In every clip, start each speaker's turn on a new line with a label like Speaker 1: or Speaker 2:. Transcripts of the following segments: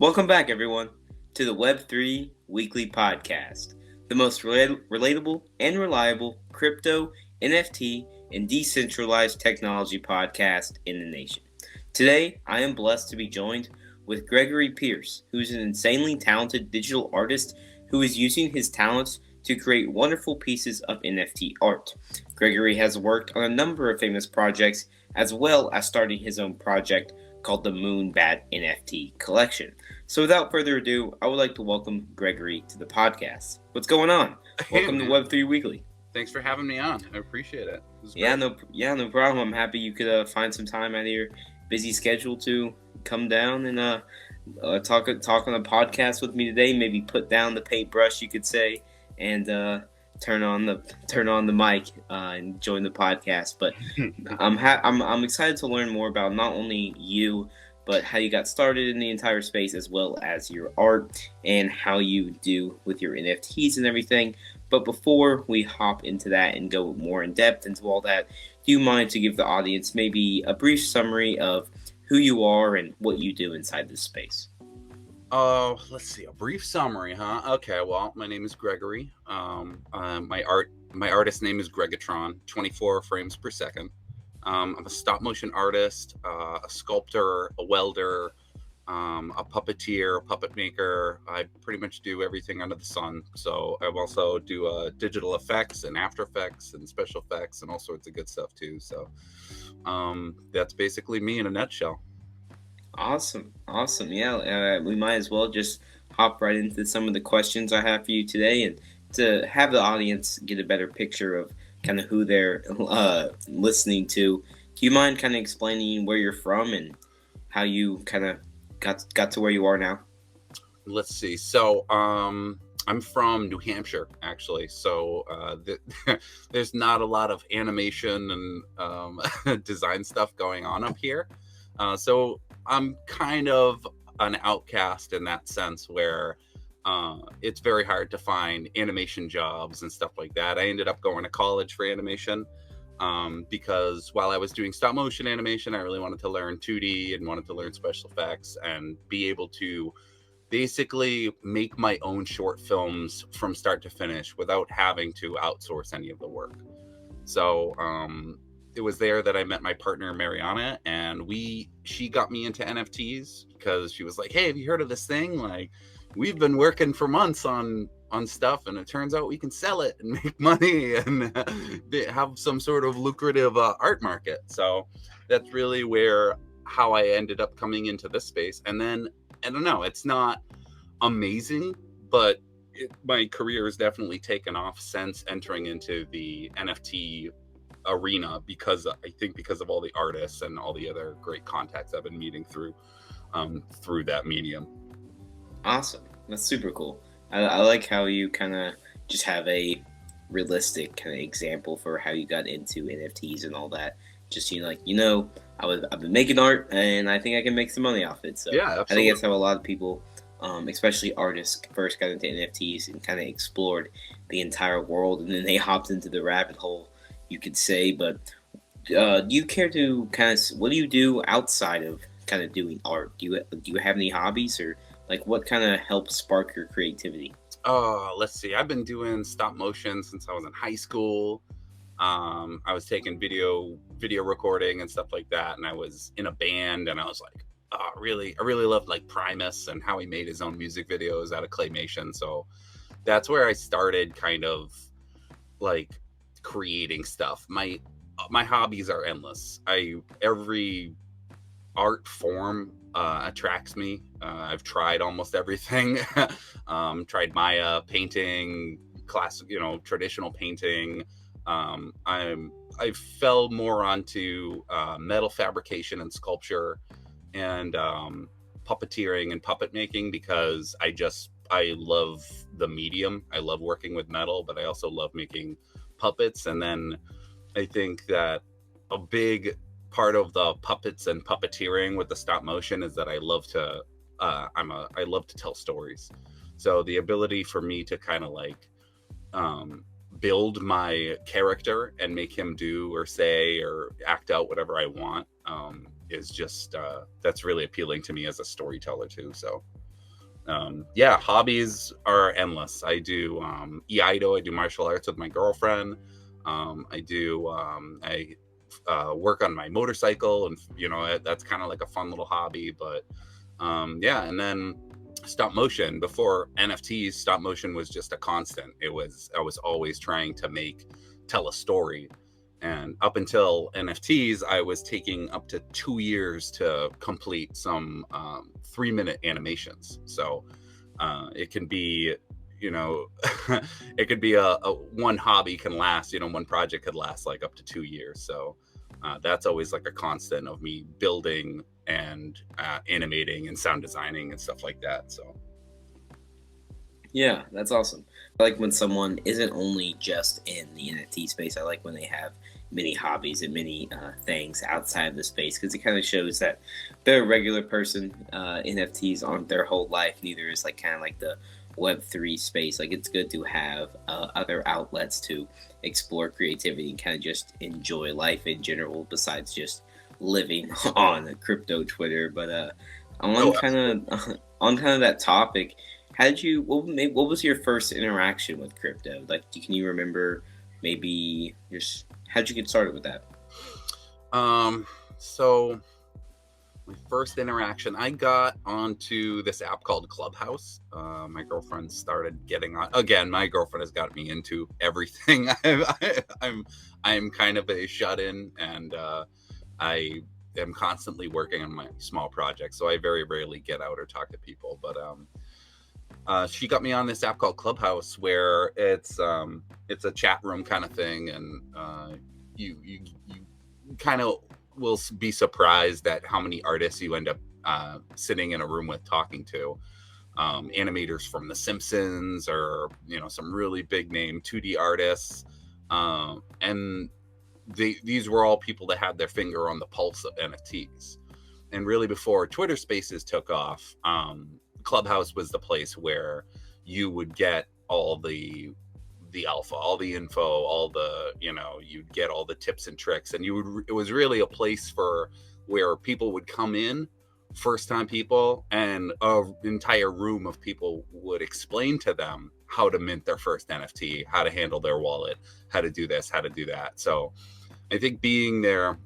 Speaker 1: Welcome back, everyone, to the Web3 Weekly Podcast, the most relatable and reliable crypto, NFT, and decentralized technology podcast in the nation. Today, I am blessed to be joined with Gregory Pierce, who's an insanely talented digital artist who is using his talents to create wonderful pieces of NFT art. Gregory has worked on a number of famous projects, as well as starting his own project called the Moonbat NFT Collection. So without further ado, I would like to welcome Gregory to the podcast. What's going on?
Speaker 2: Hey,
Speaker 1: Welcome to
Speaker 2: man.
Speaker 1: Web3 Weekly.
Speaker 2: Thanks for having me on. I appreciate it.
Speaker 1: No problem. I'm happy you could find some time out of your busy schedule to come down and talk on a podcast with me today. Maybe put down the paintbrush, you could say, and turn on the mic and join the podcast. But I'm excited to learn more about not only you, but how you got started in the entire space, as well as your art and how you do with your NFTs and everything. But before we hop into that and go more in depth into all that, do you mind to give the audience maybe a brief summary of who you are and what you do inside this space?
Speaker 2: Let's see. A brief summary, huh? Okay. Well, my name is Gregory. My artist name is Gregatron. 24 frames per second. I'm a stop motion artist, a sculptor, a welder, a puppeteer, a puppet maker. I pretty much do everything under the sun. So I also do digital effects and After Effects and special effects and all sorts of good stuff too. So that's basically me in a nutshell.
Speaker 1: Awesome. Yeah, we might as well just hop right into some of the questions I have for you today, and to have the audience get a better picture of kind of who they're listening to. Do you mind kind of explaining where you're from and how you kind of got to where you are now?
Speaker 2: Let's see. So I'm from New Hampshire, actually. So there's not a lot of animation and design stuff going on up here. So I'm kind of an outcast in that sense, where it's very hard to find animation jobs and stuff like that. I ended up going to college for animation because while I was doing stop motion animation, I really wanted to learn 2D and wanted to learn special effects and be able to basically make my own short films from start to finish without having to outsource any of the work. So it was there that I met my partner Mariana, and she got me into NFTs because she was like, "Hey, have you heard of this thing? Like, we've been working for months on stuff, and it turns out we can sell it and make money and have some sort of lucrative art market." So that's really how I ended up coming into this space. And then I don't know, it's not amazing, but my career has definitely taken off since entering into the NFT arena, because of all the artists and all the other great contacts I've been meeting through that medium.
Speaker 1: Awesome. That's super cool. I like how you kind of just have a realistic kind of example for how you got into NFTs and all that. Just I've been making art and I think I can make some money off it. So
Speaker 2: yeah, absolutely.
Speaker 1: I think that's how a lot of people, especially artists, first got into NFTs and kind of explored the entire world, and then they hopped into the rabbit hole, you could say. But do you care to what do you do outside of kind of doing art? Do you have any hobbies, or like what kind of helps spark your creativity?
Speaker 2: Let's see. I've been doing stop motion since I was in high school. I was taking video recording and stuff like that, and I was in a band, and I was like, I really loved like Primus and how he made his own music videos out of claymation. So that's where I started kind of like creating stuff. My hobbies are endless. Every art form attracts me. I've tried almost everything. Tried Maya painting, classic, traditional painting. I fell more onto metal fabrication and sculpture and puppeteering and puppet making, because I love the medium. I love working with metal, but I also love making puppets. And then I think that a big part of the puppets and puppeteering with the stop motion is that I love to I love to tell stories. So the ability for me to kind of like build my character and make him do or say or act out whatever I want is just that's really appealing to me as a storyteller too. So Yeah, hobbies are endless. I do Iaido. I do martial arts with my girlfriend. I work on my motorcycle, and that's kind of like a fun little hobby. But yeah, and then stop motion. Before NFTs, stop motion was just a constant. I was always trying to tell a story. And up until NFTs, I was taking up to 2 years to complete some 3-minute animations. So it can be, it could be a one hobby can last, one project could last like up to 2 years. So that's always like a constant of me building and animating and sound designing and stuff like that. So
Speaker 1: Yeah, that's awesome. I like when someone isn't only just in the NFT space. I like when they have many hobbies and many things outside of the space, because it kind of shows that they're a regular person. NFTs aren't their whole life. Neither is like kind of like the Web3 space. Like, it's good to have other outlets to explore creativity and kind of just enjoy life in general, besides just living on a crypto Twitter. But on kind of on kind of that topic, how did you? What was your first interaction with crypto? Like, can you remember maybe just how did you get started with that?
Speaker 2: So my first interaction, I got onto this app called Clubhouse. My girlfriend started getting on. Again, my girlfriend has got me into everything. I'm kind of a shut-in, and I am constantly working on my small projects, so I very rarely get out or talk to people. But she got me on this app called Clubhouse, where it's a chat room kind of thing, and you kind of will be surprised at how many artists you end up sitting in a room with talking to. Animators from The Simpsons, or some really big name 2D artists, and these were all people that had their finger on the pulse of NFTs. And really, before Twitter Spaces took off, Clubhouse was the place where you would get all the alpha, all the info, all the, you'd get all the tips and tricks. And it was really a place where people would come in, first time people, and an entire room of people would explain to them how to mint their first NFT, how to handle their wallet, how to do this, how to do that. So I think being there,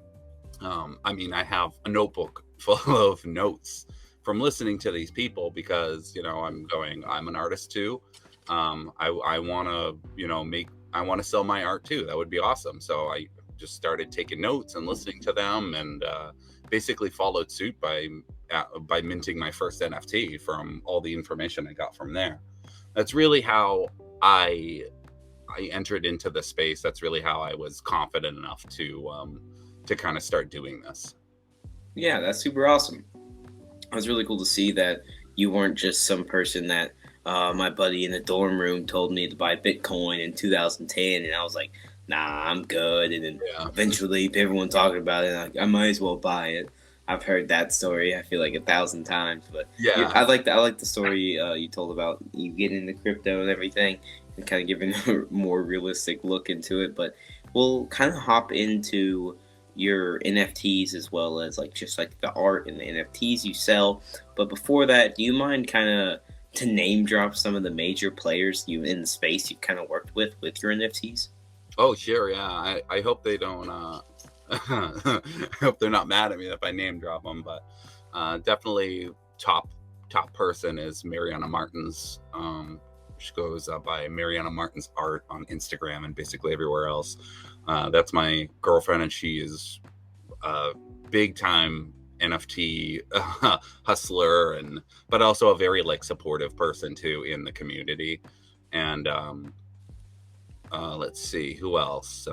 Speaker 2: I have a notebook full of notes from listening to these people, because I'm an artist too. I want to sell my art too. That would be awesome. So I just started taking notes and listening to them, and basically followed suit by minting my first NFT from all the information I got from there. That's really how I entered into the space. That's really how I was confident enough to kind of start doing this.
Speaker 1: Yeah, that's super awesome. It was really cool to see that you weren't just some person that my buddy in the dorm room told me to buy Bitcoin in 2010, and I was like, nah, I'm good. And then eventually everyone talking about it, and I might as well buy it. I've heard that story, I feel like 1,000 times. But
Speaker 2: yeah,
Speaker 1: I like the story you told about you getting into crypto and everything, and kind of giving a more realistic look into it. But we'll kind of hop into your NFTs, as well as just the art and the NFTs you sell. But before that, do you mind kind of to name drop some of the major players you in the space you kind of worked with your NFTs?
Speaker 2: Oh, sure. Yeah. I hope they don't, I hope they're not mad at me if I name drop them, but definitely top person is Mariana Martins. She goes by Mariana Martins Art on Instagram and basically everywhere else. That's my girlfriend, and she is a big time NFT hustler, but also a very supportive person too in the community. And let's see who else.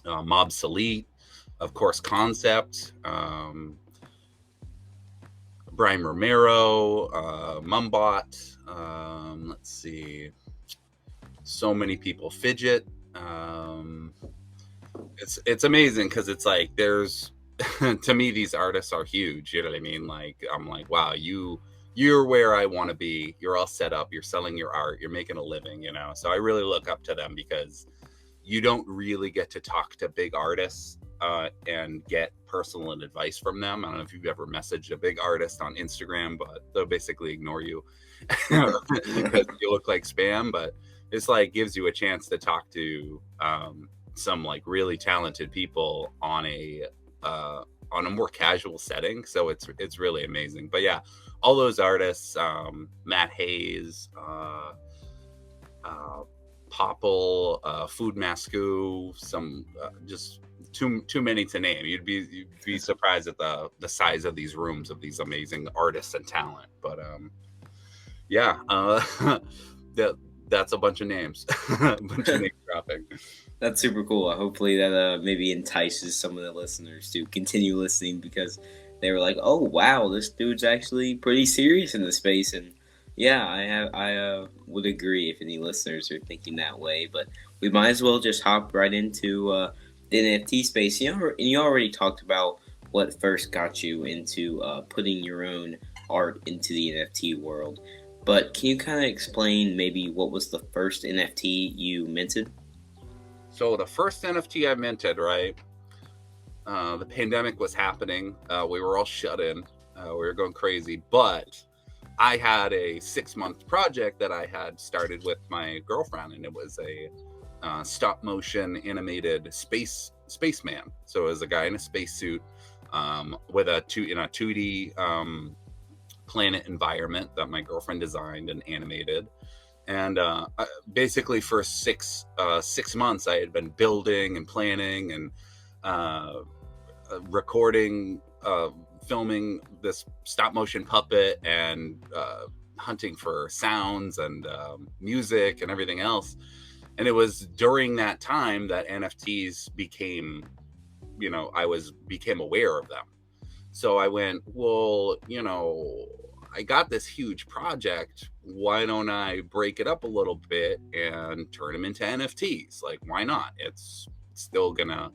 Speaker 2: Mob Salite, of course, Concept, Brian Romero, Mumbot. Let's see, so many people. Fidget. It's amazing, because it's there's to me, these artists are huge. You know what I mean? I'm wow, you're where I want to be. You're all set up. You're selling your art. You're making a living. So I really look up to them, because you don't really get to talk to big artists and get personal advice from them. I don't know if you've ever messaged a big artist on Instagram, but they'll basically ignore you because you look like spam. But it's like gives you a chance to talk to some like really talented people on a more casual setting. So it's really amazing. But yeah, all those artists, Matt Hayes, Popple, Food Mascu, some just too many to name. You'd be surprised at the size of these rooms of these amazing artists and talent. But yeah, that's a bunch of names, a bunch of name dropping.
Speaker 1: That's super cool. Hopefully that maybe entices some of the listeners to continue listening because they were like, "Oh wow, this dude's actually pretty serious in the space." And yeah, I would agree if any listeners are thinking that way. But we might as well just hop right into the NFT space. And you already talked about what first got you into putting your own art into the NFT world. But can you kind of explain maybe what was the first NFT you minted?
Speaker 2: So the first NFT I minted, right? The pandemic was happening. We were all shut in. We were going crazy. But I had a 6-month project that I had started with my girlfriend, and it was a stop motion animated spaceman. So it was a guy in a spacesuit with a 2D planet environment that my girlfriend designed and animated. And basically for 6 months, I had been building and planning and recording, filming this stop motion puppet and hunting for sounds and music and everything else. And it was during that time that NFTs became aware of them. So I went, well, I got this huge project. Why don't I break it up a little bit and turn them into NFTs? Like, why not? It's still gonna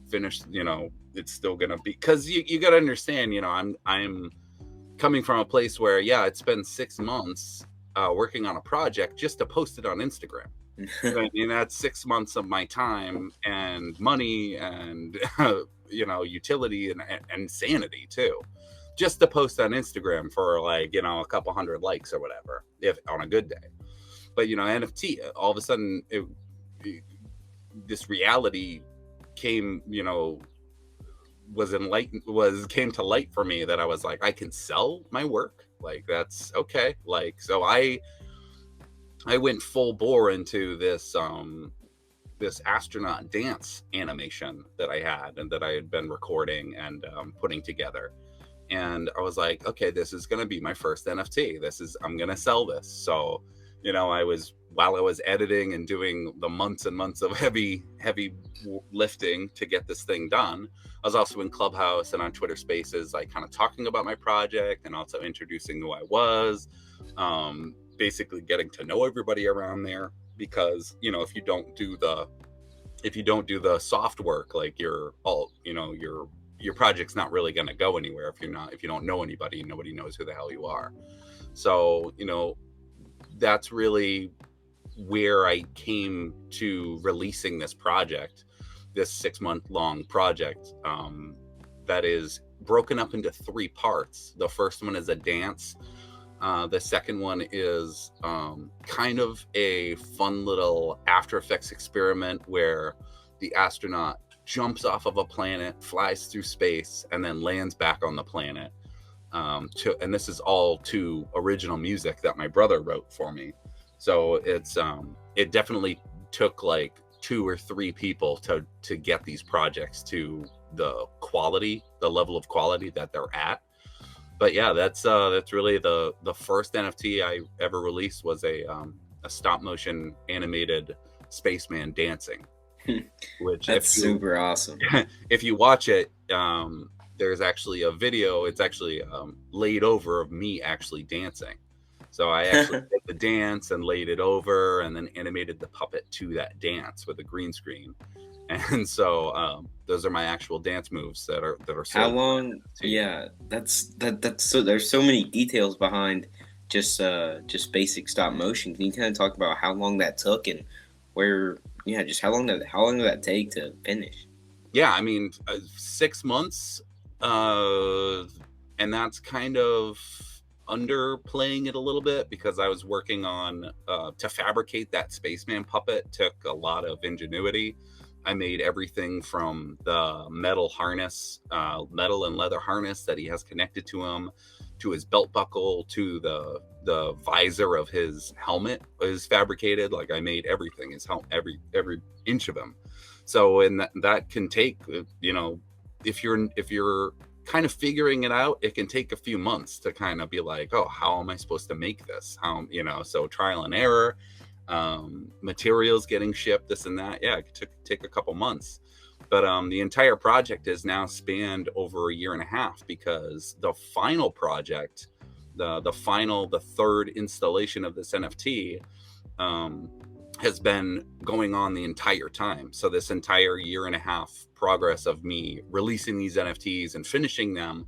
Speaker 2: finish, it's still gonna be, because you gotta understand, I'm coming from a place where, yeah, it's been 6 months working on a project just to post it on Instagram. And that's 6 months of my time and money and utility and sanity too, just to post on Instagram for like a couple hundred likes or whatever, if on a good day. But NFT, all of a sudden this reality came came to light for me, that I was like, I can sell my work, like that's okay. Like, so I went full bore into this this astronaut dance animation that I had and that I had been recording and putting together. And I was like, okay, this is going to be my first NFT. I'm going to sell this. So, while I was editing and doing the months and months of heavy lifting to get this thing done, I was also in Clubhouse and on Twitter Spaces, like kind of talking about my project and also introducing who I was, basically getting to know everybody around there. Because, if you don't do the soft work, like your project's not really going to go anywhere if you don't know anybody. Nobody knows who the hell you are. So, that's really where I came to releasing this project, this 6-month-long project that is broken up into 3 parts. The first one is a dance. The second one is kind of a fun little After Effects experiment where the astronaut jumps off of a planet, flies through space, and then lands back on the planet. And this is all to original music that my brother wrote for me. So it definitely took like 2 or 3 people to get these projects to the level of quality that they're at. But yeah, that's really the first NFT I ever released was a stop motion animated spaceman dancing. Which
Speaker 1: that's super awesome.
Speaker 2: If you watch it, there's actually a video. It's actually laid over of me actually dancing. So I actually did the dance and laid it over, and then animated the puppet to that dance with a green screen. And so those are my actual dance moves that are. So
Speaker 1: how long? Yeah, that's so. There's so many details behind just basic stop motion. Can you kind of talk about how long that took and where? Yeah, just how long did that take to finish?
Speaker 2: yeah, I mean, 6 months, uh, and that's kind of underplaying it a little bit because I was working on to fabricate that spaceman puppet took a lot of ingenuity. I made everything from the metal harness, metal and leather harness that he has connected to him, to his belt buckle, to the visor of his helmet is fabricated. Like I made everything, his helmet, every inch of him. So, and that can take, if you're kind of figuring it out, it can take a few months to kind of be like, oh, how am I supposed to make this? So trial and error, materials getting shipped, this and that. Yeah, it took take a couple months. But the entire project has now spanned over a year and a half because the final project, the third installation of this NFT, um, has been going on the entire time. So this entire year and a half progress of me releasing these NFTs and finishing them,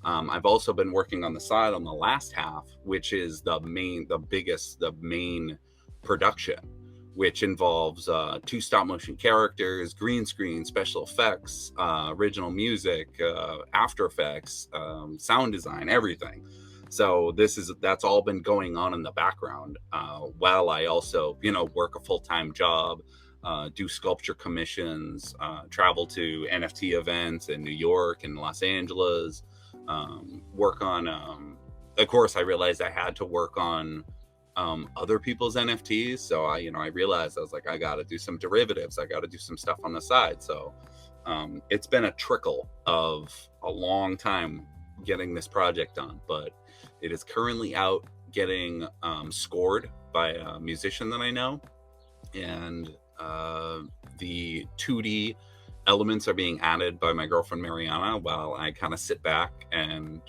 Speaker 2: I've also been working on the side on the last half, which is the main production, which involves 2 stop-motion characters, green screen, special effects, original music, After Effects, sound design, everything. So that's all been going on in the background while I also, work a full-time job, do sculpture commissions, travel to NFT events in New York and Los Angeles, work on. Of course, I realized I had to work on other people's NFTs. So I realized I was like, I got to do some derivatives. I got to do some stuff on the side. So it's been a trickle of a long time getting this project done, but it is currently out getting scored by a musician that I know, and the 2D elements are being added by my girlfriend Mariana while I kind of sit back and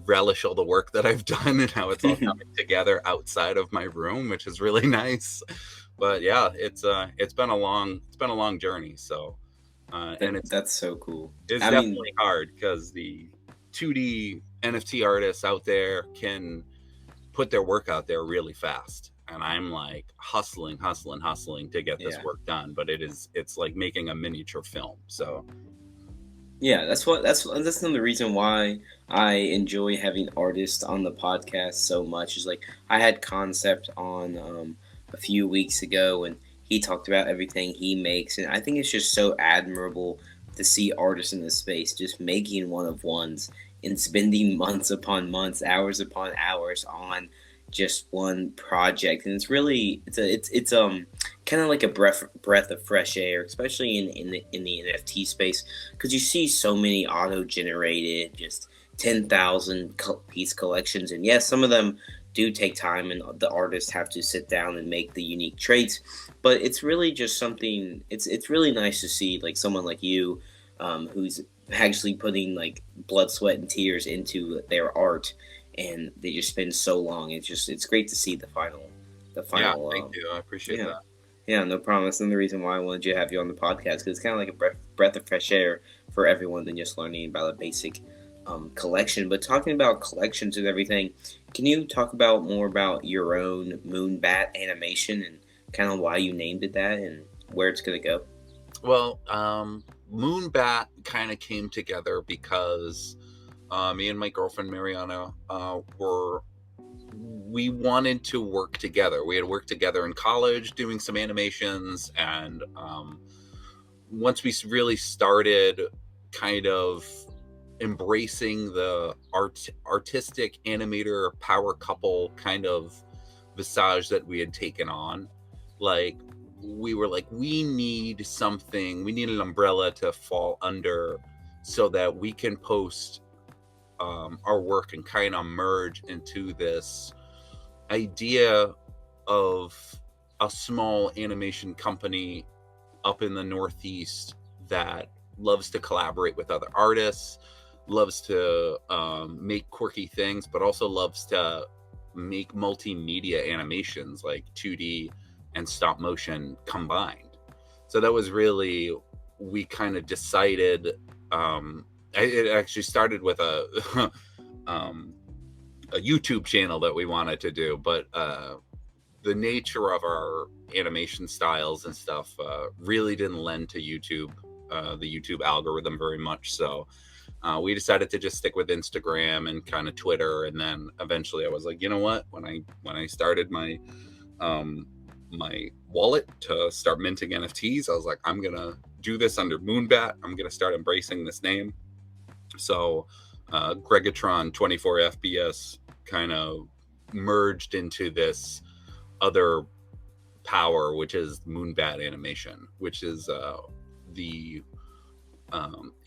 Speaker 2: relish all the work that I've done and how it's all coming together outside of my room, which is really nice. But yeah, it's been a long journey. So and
Speaker 1: That's so cool.
Speaker 2: it's
Speaker 1: I mean,
Speaker 2: definitely hard because the 2D NFT artists out there can put their work out there really fast. And I'm like hustling to get this
Speaker 1: yeah.
Speaker 2: work done. But it's like making a miniature film. So
Speaker 1: Yeah, that's another reason why I enjoy having artists on the podcast so much. Is like I had Concept on a few weeks ago, and he talked about everything he makes, and I think it's just so admirable to see artists in this space just making one of ones and spending months upon months, hours upon hours on just one project, and it's kind of like a breath of fresh air, especially in the NFT space, because you see so many auto generated, just 10,000 piece collections, and yes, some of them do take time, and the artists have to sit down and make the unique traits. But it's really just something. It's really nice to see like someone like you, who's actually putting like blood, sweat, and tears into their art, and they just spend so long. It's great to see the
Speaker 2: yeah,
Speaker 1: final.
Speaker 2: thank you. I appreciate
Speaker 1: Yeah.
Speaker 2: that.
Speaker 1: Yeah, no problem. That's another reason why I wanted to have you on the podcast, because it's kind of like a breath of fresh air for everyone than just learning about a basic collection. But talking about collections and everything, can you talk about more about your own Moonbat animation and kind of why you named it that and where it's going to go?
Speaker 2: Well, Moonbat kind of came together because me and my girlfriend Mariana we wanted to work together. We had worked together in college doing some animations, and once we really started kind of embracing the artistic animator power couple kind of visage that we had taken on, like we were like, we need an umbrella to fall under so that we can post our work and kind of merge into this idea of a small animation company up in the Northeast that loves to collaborate with other artists, loves to make quirky things, but also loves to make multimedia animations like 2D and stop motion combined. So that was really, we kind of decided, it actually started with a YouTube channel that we wanted to do, but the nature of our animation styles and stuff really didn't lend to YouTube, the YouTube algorithm very much. So we decided to just stick with Instagram and kind of Twitter. And then eventually I was like, you know what? When I started my my wallet to start minting NFTs, I was like, I'm gonna do this under Moonbat. I'm gonna start embracing this name. So Gregatron 24 FPS kind of merged into this other power, which is Moonbat animation, which is the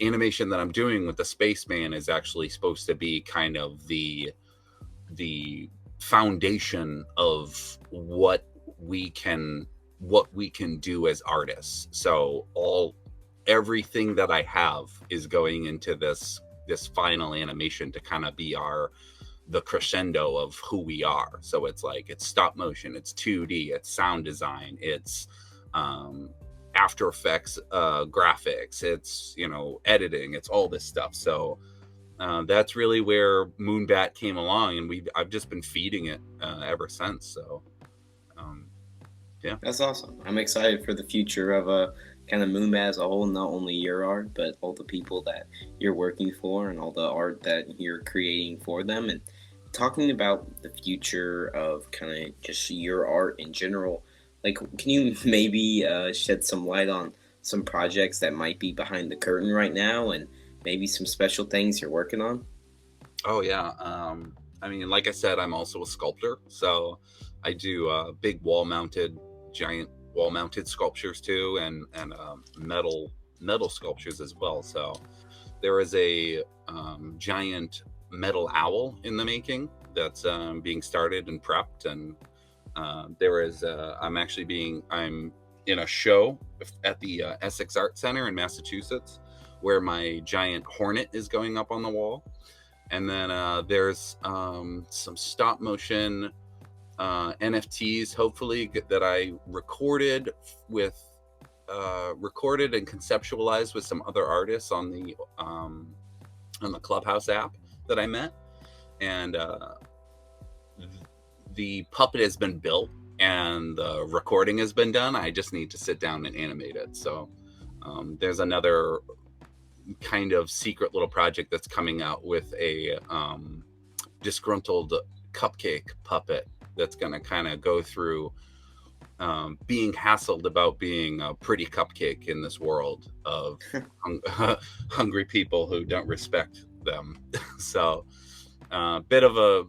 Speaker 2: animation that I'm doing with the spaceman is actually supposed to be kind of the foundation of what we can do as artists. So everything that I have is going into this final animation to kind of be the crescendo of who we are. So it's like, it's stop motion, it's 2D, it's sound design, it's After Effects graphics, it's, you know, editing, it's all this stuff. So that's really where Moonbat came along, and I've just been feeding it ever since. So yeah,
Speaker 1: That's awesome. I'm excited for the future of kind of Moonbat as a whole, not only your art, but all the people that you're working for and all the art that you're creating for them. And talking about the future of kind of just your art in general, like, can you maybe shed some light on some projects that might be behind the curtain right now, and maybe some special things you're working on?
Speaker 2: Oh yeah. I mean, like I said, I'm also a sculptor, so I do big giant wall mounted sculptures too, and metal sculptures as well. So there is a giant metal owl in the making that's being started and prepped, and there is I'm in a show at the Essex Art Center in Massachusetts, where my giant hornet is going up on the wall. And then there's some stop motion NFTs, hopefully, that I recorded and conceptualized with some other artists on the Clubhouse app that I met. And the puppet has been built and the recording has been done. I just need to sit down and animate it. So there's another kind of secret little project that's coming out with a disgruntled cupcake puppet that's going to kind of go through being hassled about being a pretty cupcake in this world of hungry people who don't respect them. So bit of a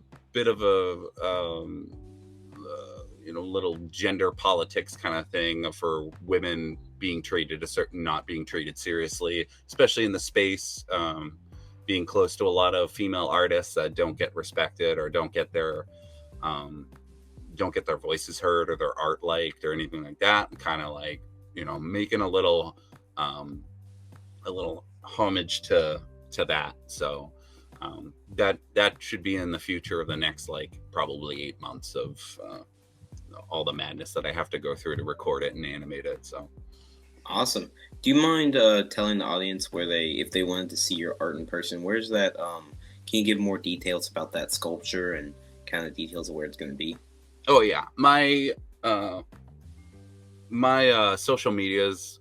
Speaker 2: little gender politics kind of thing for women being treated not being treated seriously, especially in the space, being close to a lot of female artists that don't get respected or don't get their voices heard or their art liked or anything like that, and kind of like, you know, making a little homage to that. So that should be in the future of the next, like, probably 8 months of all the madness that I have to go through to record it and animate it. So
Speaker 1: Awesome. Do you mind telling the audience where if they wanted to see your art in person, where's that? Can you give more details about that sculpture and kind of details of where it's going to be?
Speaker 2: Oh yeah, my social medias,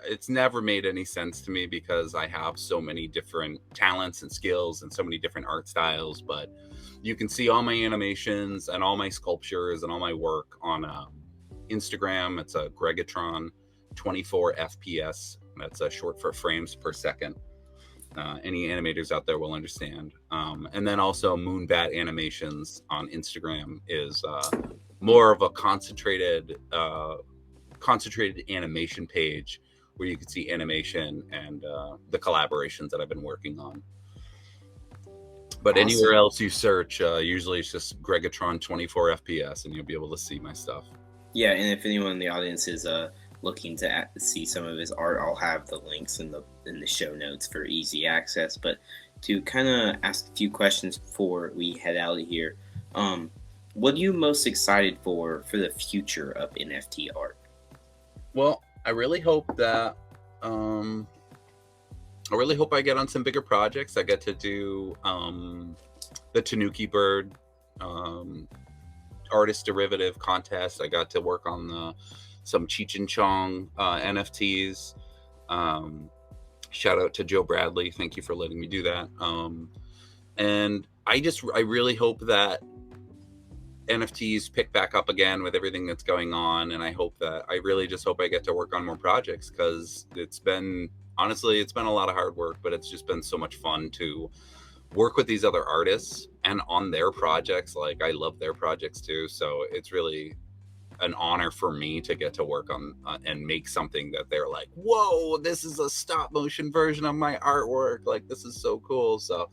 Speaker 2: it's never made any sense to me because I have so many different talents and skills and so many different art styles. But you can see all my animations and all my sculptures and all my work on Instagram. It's a Gregatron 24 FPS. That's short for frames per second. Any animators out there will understand. And then also Moonbat Animations on Instagram is more of a concentrated animation page where you can see animation and the collaborations that I've been working on. But awesome. Anywhere else you search, usually it's just Gregatron 24 FPS, and you'll be able to see my stuff.
Speaker 1: Yeah, and if anyone in the audience is looking to see some of his art, I'll have the links in the show notes for easy access. But to kind of ask a few questions before we head out of here, what are you most excited for the future of NFT art?
Speaker 2: Well, I really hope that I get on some bigger projects. I get to do the Tanuki bird artist derivative contest. I got to work on some Cheech and Chong NFTs. Shout out to Joe Bradley. Thank you for letting me do that. And I really hope that NFTs pick back up again with everything that's going on. And I really just hope I get to work on more projects, because honestly, it's been a lot of hard work, but it's just been so much fun to work with these other artists and on their projects. Like, I love their projects too. So it's really an honor for me to get to work on and make something that they're like, whoa, this is a stop motion version of my artwork. Like, this is so cool. So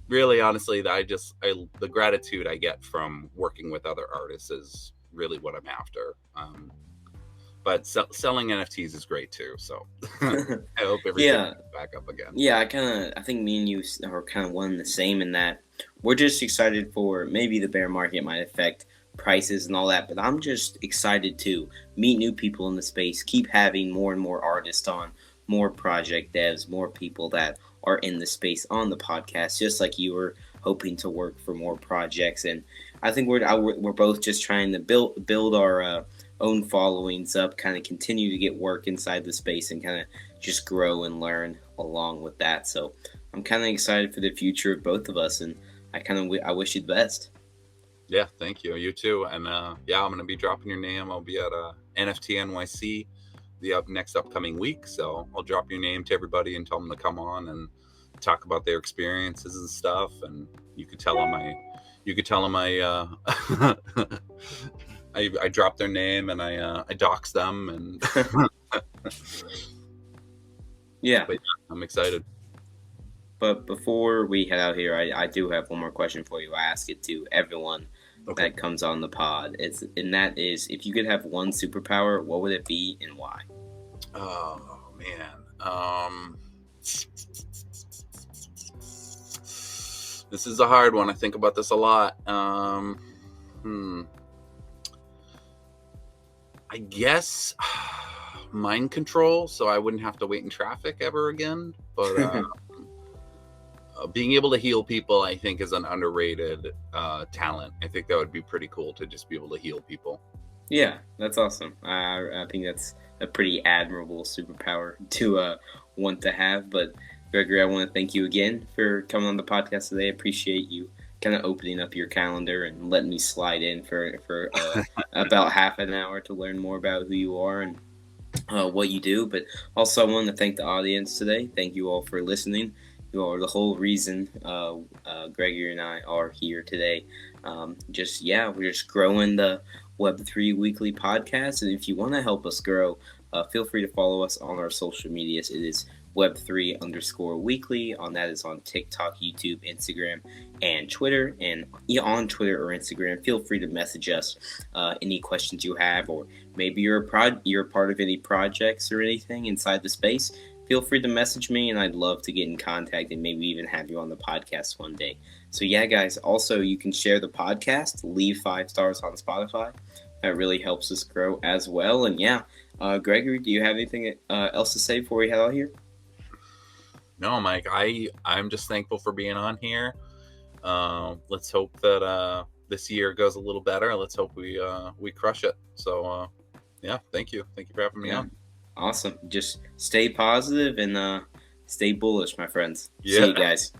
Speaker 2: really, honestly, the gratitude I get from working with other artists is really what I'm after. But selling NFTs is great too. So I hope everything goes back up again.
Speaker 1: Yeah, I think me and you are kind of one and the same in that we're just excited for, maybe the bear market might affect prices and all that, but I'm just excited to meet new people in the space, keep having more and more artists on, more project devs, more people that are in the space on the podcast, just like you were hoping to work for more projects. And I think we're both just trying to build our own followings up, kind of continue to get work inside the space and kind of just grow and learn along with that. So I'm kind of excited for the future of both of us, and I wish you the best.
Speaker 2: Yeah, thank you. You too. And I'm going to be dropping your name. I'll be at NFT NYC the next upcoming week. So I'll drop your name to everybody and tell them to come on and talk about their experiences and stuff. And you could tell them I dropped their name and I doxed them, and
Speaker 1: yeah.
Speaker 2: But I'm excited.
Speaker 1: But before we head out here, I do have one more question for you. I ask it to everyone that comes on the pod. And that is, if you could have one superpower, what would it be and why?
Speaker 2: Oh man. This is a hard one. I think about this a lot. I guess mind control, so I wouldn't have to wait in traffic ever again. But being able to heal people, I think, is an underrated talent. I think that would be pretty cool to just be able to heal people.
Speaker 1: Yeah, that's awesome. I think that's a pretty admirable superpower to want to have. But Gregory, I want to thank you again for coming on the podcast today. I appreciate you kind of opening up your calendar and letting me slide in for about half an hour to learn more about who you are and what you do. But also, I want to thank the audience today. Thank you all for listening. You are the whole reason Gregory and I are here today. We're just growing the Web3 weekly podcast. And if you want to help us grow, feel free to follow us on our social medias. It is Web3_weekly. On that is on TikTok, YouTube, Instagram, and Twitter. And on Twitter or Instagram, feel free to message us any questions you have, or maybe you're a part of any projects or anything inside the space. Feel free to message me, and I'd love to get in contact and maybe even have you on the podcast one day. So yeah, guys, also you can share the podcast, leave 5 stars on Spotify. That really helps us grow as well. And yeah, Gregory, do you have anything else to say before we head out here?
Speaker 2: No, Mike, I'm just thankful for being on here. Let's hope that this year goes a little better. Let's hope we crush it. So yeah, thank you for having me on.
Speaker 1: Awesome. Just stay positive and stay bullish, my friends.
Speaker 2: Yeah.
Speaker 1: See you guys.